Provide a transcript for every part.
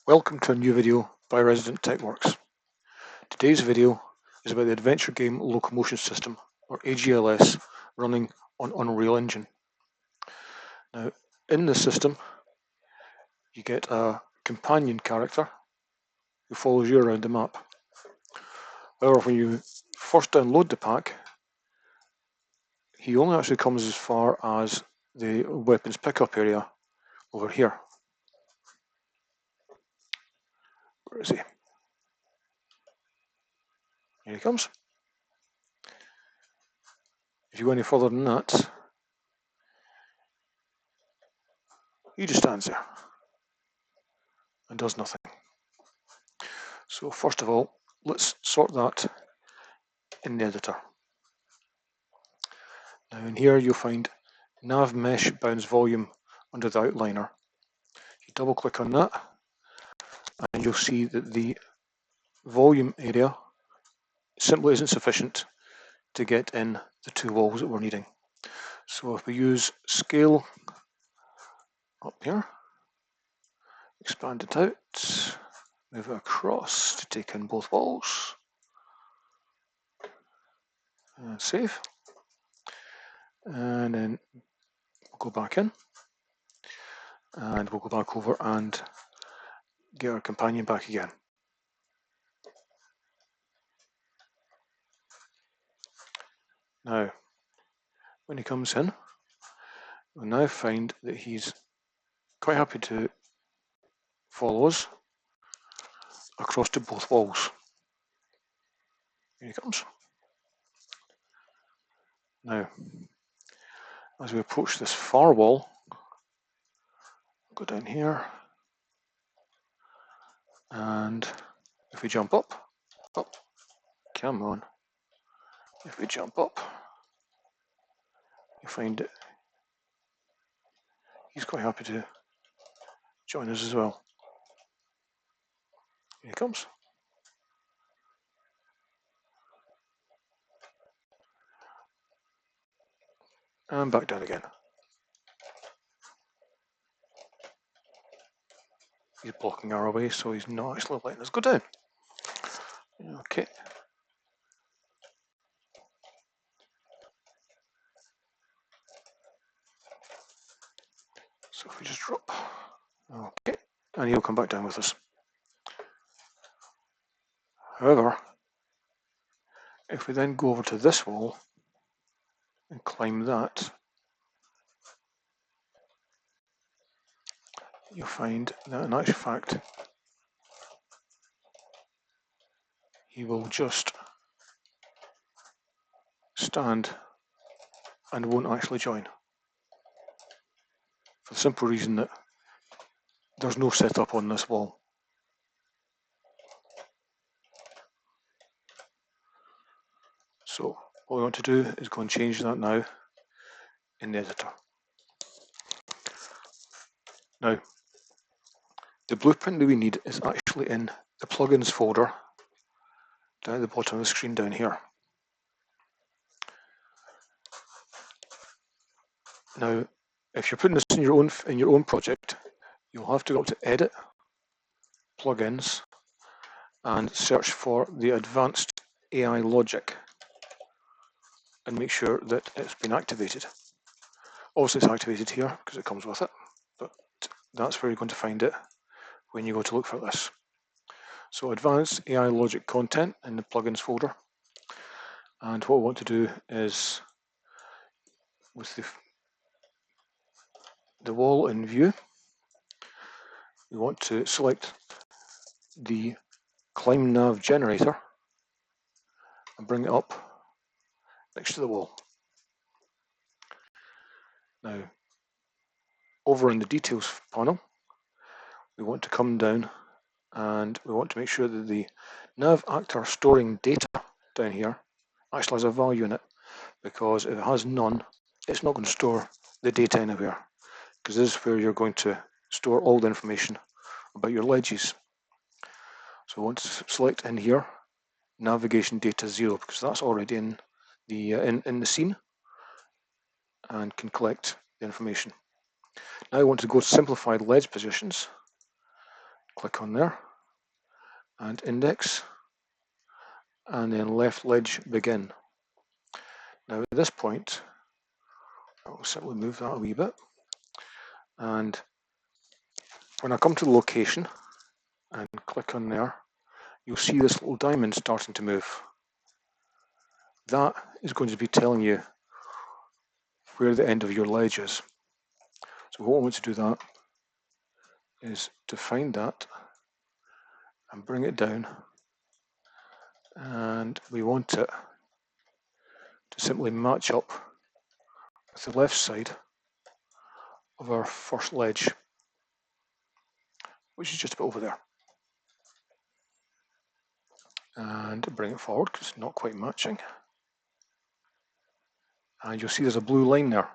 Welcome to a new video by Resident TechWorks. Today's video is about the adventure game locomotion system, or AGLS, running on Unreal Engine. Now, in this system, you get a companion character who follows you around the map. However, when you first download the pack, he only actually comes as far as the weapons pickup area over here. Where is he? Here he comes. If you go any further than that, he just stands there and does nothing. So first of all, let's sort that in the editor. Now in here you'll find nav mesh bounds volume under the outliner. You double click on that and you'll see that the volume area simply isn't sufficient to get in the two walls that we're needing. So if we use scale up here, expand it out, move it across to take in both walls, and save, and then we'll go back in and we'll go back over and get our companion back again. Now, when he comes in, we'll now find that he's quite happy to follow us across to both walls. Here he comes. Now, as we approach this far wall, go down here, and if we jump up, come on, if we jump up, you find it, he's quite happy to join us as well. Here he comes. And back down again. He's blocking our way, so he's not actually letting us go down. Okay. So if we just drop, okay, and he'll come back down with us. However, if we then go over to this wall and climb that, you'll find that in actual fact, he will just stand and won't actually join. For the simple reason that there's no setup on this wall. So what we want to do is go and change that now in the editor. Now, the blueprint that we need is actually in the plugins folder down at the bottom of the screen down here. Now, if you're putting this in your own project, you'll have to go up to Edit, Plugins, and search for the Advanced AI Logic, and make sure that it's been activated. Also, it's activated here because it comes with it, but that's where you're going to find it when you go to look for this. So, Advanced AI Logic content in the Plugins folder, and what we want to do is with the wall in view, we want to select the climb nav generator and bring it up next to the wall. Now, over in the details panel, we want to come down and we want to make sure that the nav actor storing data down here actually has a value in it, because if it has none, it's not going to store the data anywhere, because this is where you're going to store all the information about your ledges. So we want to select in here navigation data 0, because that's already in the scene and can collect the information. Now I want to go to simplified ledge positions, Click on there and index, and then left ledge begin. Now at this point, I'll simply move that a wee bit, and when I come to the location and click on there, you'll see this little diamond starting to move. That is going to be telling you where the end of your ledge is. So what I want to do that is to find that and bring it down, and we want it to simply match up with the left side of our first ledge, which is just about over there. And bring it forward because it's not quite matching. And you'll see there's a blue line there,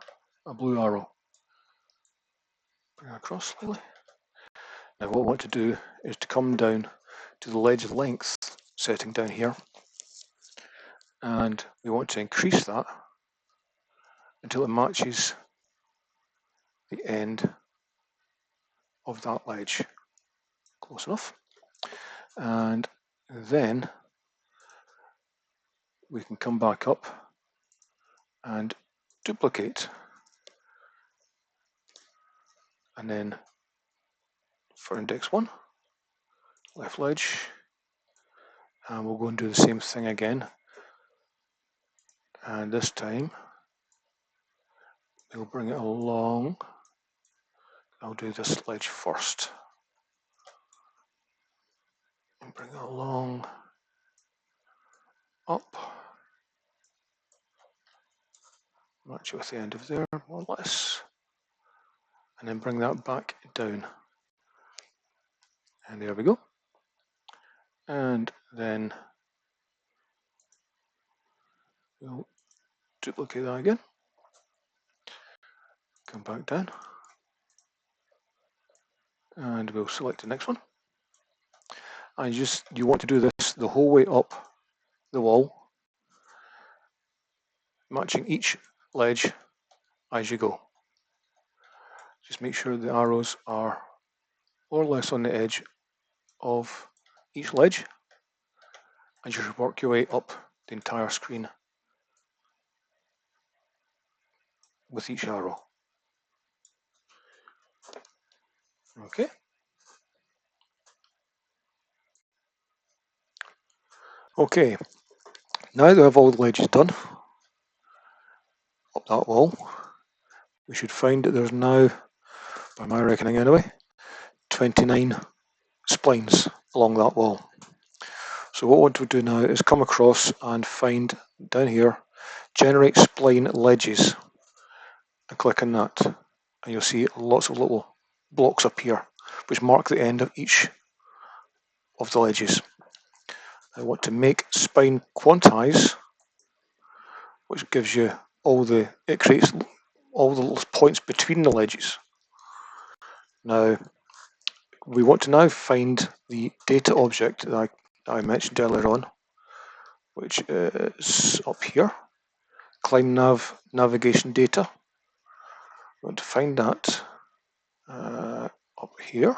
a blue arrow. Bring it across slightly. Now what I want to do is to come down to the ledge length setting down here, and we want to increase that until it matches the end of that ledge. Close enough. And then we can come back up and duplicate, and then for index 1, left ledge, and we'll go and do the same thing again, and this time we'll bring it along. I'll do this ledge first and bring it along, up, match it with the end of there more or less, and then bring that back down, and there we go. And then we'll duplicate that again, come back down, and we'll select the next one. And you want to do this the whole way up the wall, matching each ledge as you go. Just make sure the arrows are more or less on the edge of each ledge, and you should work your way up the entire screen with each arrow. Okay. Okay, now that we have all the ledges done up that wall, we should find that there's now, by my reckoning anyway, 29 splines along that wall. So what I want to do now is come across and find down here, generate spline ledges, and click on that, and you'll see lots of little blocks appear which mark the end of each of the ledges. I want to make spine quantize, which gives you it creates all the little points between the ledges. Now we want to now find the data object that I mentioned earlier on, which is up here, climb navigation data. We want to find that up here,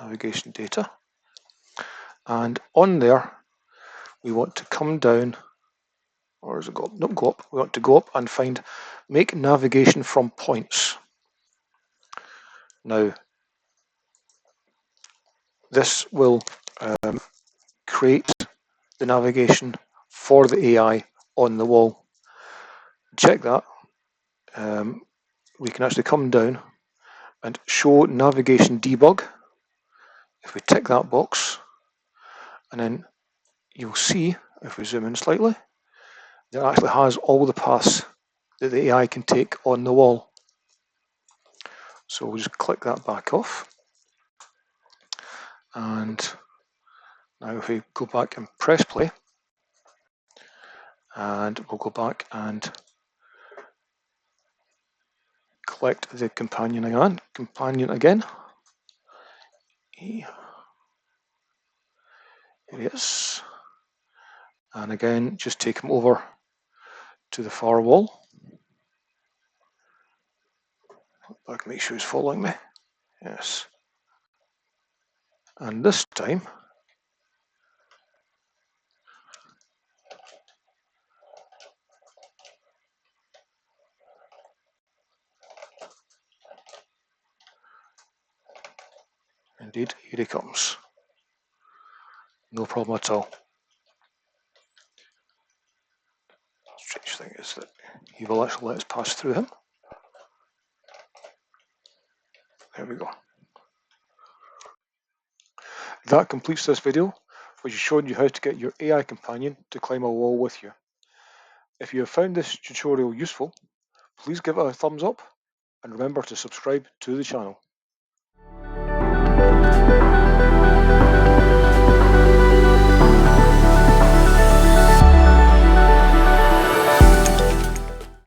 navigation data, and on there we want to come down, or does it go up? No, go up. We want to go up and find make navigation from points. Now this will create the navigation for the AI on the wall. Check that. We can actually come down and show navigation debug. If we tick that box, and then you'll see, if we zoom in slightly, that it actually has all the paths that the AI can take on the wall. So we'll just click that back off. And now if we go back and press play, and we'll go back and collect the companion again. Here he is. And again, just take him over to the far wall. Back, make sure he's following me. Yes. And this time, indeed, here he comes. No problem at all. Strange thing is that he will actually let us pass through him. There we go. That completes this video, which is showing you how to get your AI companion to climb a wall with you. If you have found this tutorial useful, please give it a thumbs up and remember to subscribe to the channel.